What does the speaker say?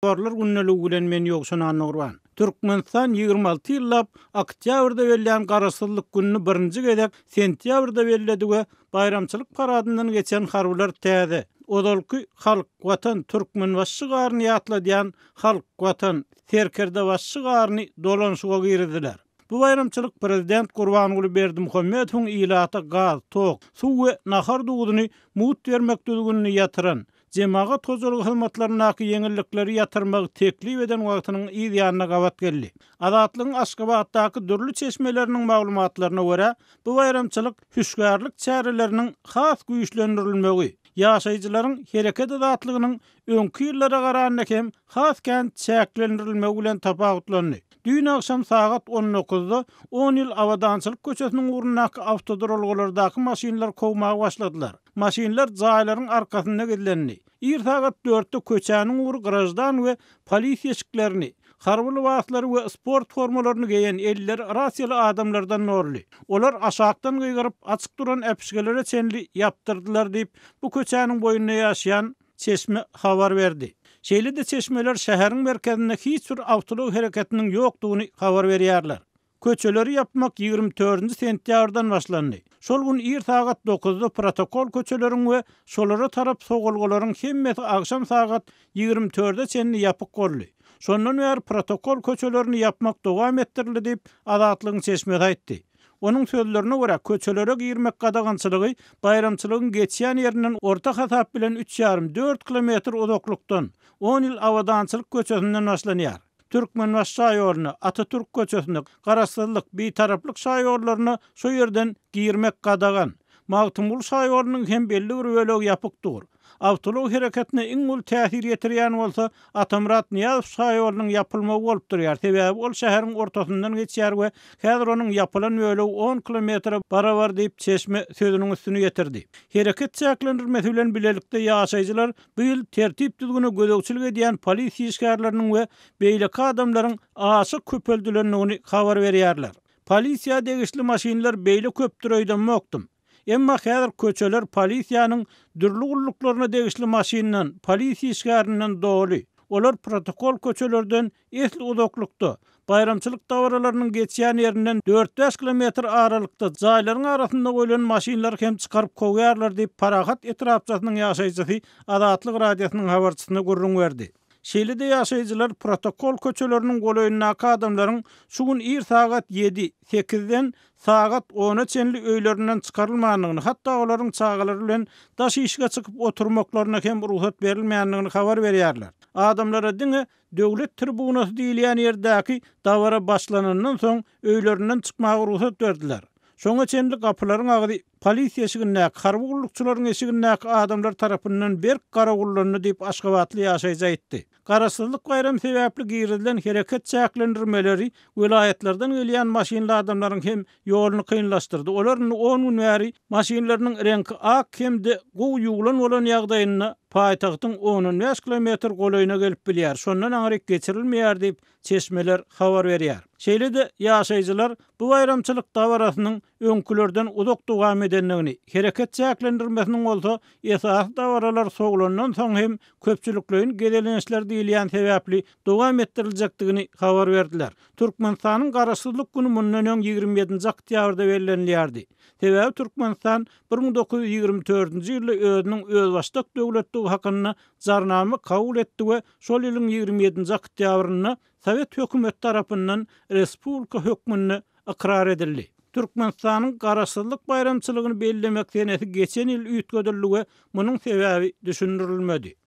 Gorlar günneligi bilen men ýokşuna Nurwan. Türkmenistan 26 ýyllap oktýabrda belläň garaşsyzlyk gününi birinji gezek sentýabrda belledi we bayramçylyk paradyndan geçen harbylar täze. Odalky halk watan türkmen başçy garny ýatladýan halk watan Serkerde başçy garny dolanşyga girdiler. Bu bayramçylyk prezident Gurbanuly Berdimuhammedowyň ýylata gaz, tok, suw we nahar dugudyny mut bermekdigini ýatyran Cemaat tozuluk hyzmatlarynaky ýeňillikleri ýatyrmagy teklip eden wagtynyň ýa-ýanyna gawat geldi. Adatlygyň Aşgabatdaky dürli çeşmeleriniň maglumatlaryna görä, bu bayramçylyk hüşgärlik çäreleriniň has güýçlendirilmegi, ýaşaýjylaryň hereket adatlygynyň öňki ýyllara garanyna hem has kän çäklendirilmegi bilen tapawutlandy. Dün akşam saat 19-da 10 ýyl awadançylyk köçesiniň urundaky awtodrolgalardaky maşinlar kowmagy başladylar. Maşinlar jaýlaryň arkasynda gidilendi. Ir saat 4-de köçäniň ury garajdan we polisiýa eşiklerini, harby waslary we sport formalaryny geýen eller rasiýaly adamlardan norly. Olar aşakdan gyýgyryp açyk duran äpişgelere çenli ýaptyrdylar diýip bu köçäniň boýunda ýaşaýan çeşme habar berdi. Şeýle-de çeşmeler şäheriň merkezinde hiç bir awtolog hereketiniň ýokdugyny habar berýärler. Köçeleri yapmak 24 sentýabrdan başlandy. Şol gün ir saat 9-da protokol köçeleriň we şolara tarap sogulgalaryň hemmeti akşam saat 24-de çenli ýapyk boldy. Şondan bäri protokol köçelerini yapmak dowam etdirildi diýip Adatlygyň çeşmesi aýtdy. Onun sözlerine görä köçelere girmek gadagançylygy bayramçylygyň geçýän ýerinden orta hasap bilen 3,5-4 kilometr uzaklykdan 10 ýyl awadançylyk köçesinden başlanýar. Türkmen şaýorlaryny Atatürk köçesinde garaşsyzlyk, bitaraplyk şaýorlaryny şo ýerden girmek gadagan. Magtymul şaýorlarynyň hem belli bir bölegi ýapykdyr. Awtolog hereketine iň ul täsir ýetirýän bolsa Atamurat Niýazow şaýorlarynyň ýapylmagy bolup durýar. Sebäbi ol şäheriň ortasyndan geçýär we häzir onuň ýapylan bölegi 10 kilometr barabar diýip çeşme sözüniň üstüne ýetirdi. Hereket çäklendirmesi bilen bilelikde ýaşaýjylar bu ýyl tertip düzgüne gödökçilik edýän polisiýa işgärleriniň we beýleki adamlaryň aşyk köpeldilendigini habar berýärler. Polisiýa degişli maşinler beýle köpdir öýden mokdum. Emma häzir köçeler polisiýanyň dürli gulluklarına degişli maşinlan, polisiýa işgärlerinden doly. Olar protokol köçelerden esli uzaklykda, bayramçylyk dawralarynyň geçýän ýerinden 4-5 kilometr aralykda jaýlaryň arasynda goýulan maşinlar hem çykaryp kowýarlar diýip Parahat etrapçysynyň ýaşaýjysy Adatlyk radiosynyň habarçysyna gurrun berdi. Şeýle-de ýaşaýjylar protokol köçeleriniň golaýyndaky adamlaryň şu gün ir saat 7-8-den saat 10-a çenli öýlerinden çykarylmagyny, hatda olaryň çagalary bilen daş işige çykyp oturmaklaryna hem ruhsat berilmeýändigini habar berýärler. Adamlara diňe döwlet tribunasy diýilýän ýerdäki dawara başlanandan soň öýlerinden çykmagy ruhsat berdiler. Şoňa çenli gapylaryň agydy polisiýa eşiginde, harby gullukçylaryň eşiginde adamlar tarapyndan berk garagullandy diýip Aşgabatly ýaşaýjy aýtdy. Garaşsyzlyk bayram sebäpli girdilen hereket çäklendirmeleri vilayetlerden gelýän maşinli adamlaryň hem ýoluny kynlaşdyrdy. Olaryň 10 gün bäri maşinlarynyň rengi ak hemde gowy ýuglan bolan ýagdaýyna paýtagtyň 10-5 kilometr golaýyna gelip bilýär. Şondan aňryk geçirilmeýär diýip çeşmeler habar berýär. Şeýle-de ýaşaýjylar bu bayramçylyk dawarasynyň öňkülerden uzak dowam edenligini, hereket çäklendirmesiniň bolsa esas dawaralar soglandan soň hem köpçüliklerin gedelenişler diýilýän sebäpli dowam ettiriljekdigini habar berdiler. Türkmenistanyň garaşsyzlyk güni mundan öň 27 oktýabrda bellenilýärdi. Sebäbi Türkmenistan 1924-nji ýylda özüniň özbaşdyk döwletligi hakyna jarnama kabul etdi we şol ýylyň 27 oktýabryna Sowet hökümeti tarapyndan respublika hökmüne ikrar edildi. Türkmenistanyň garaşsyzlyk bayramçylygyny bellemek senesi geçen ýyl üýtgedildi we munyň sebäbi düşündirilmedi.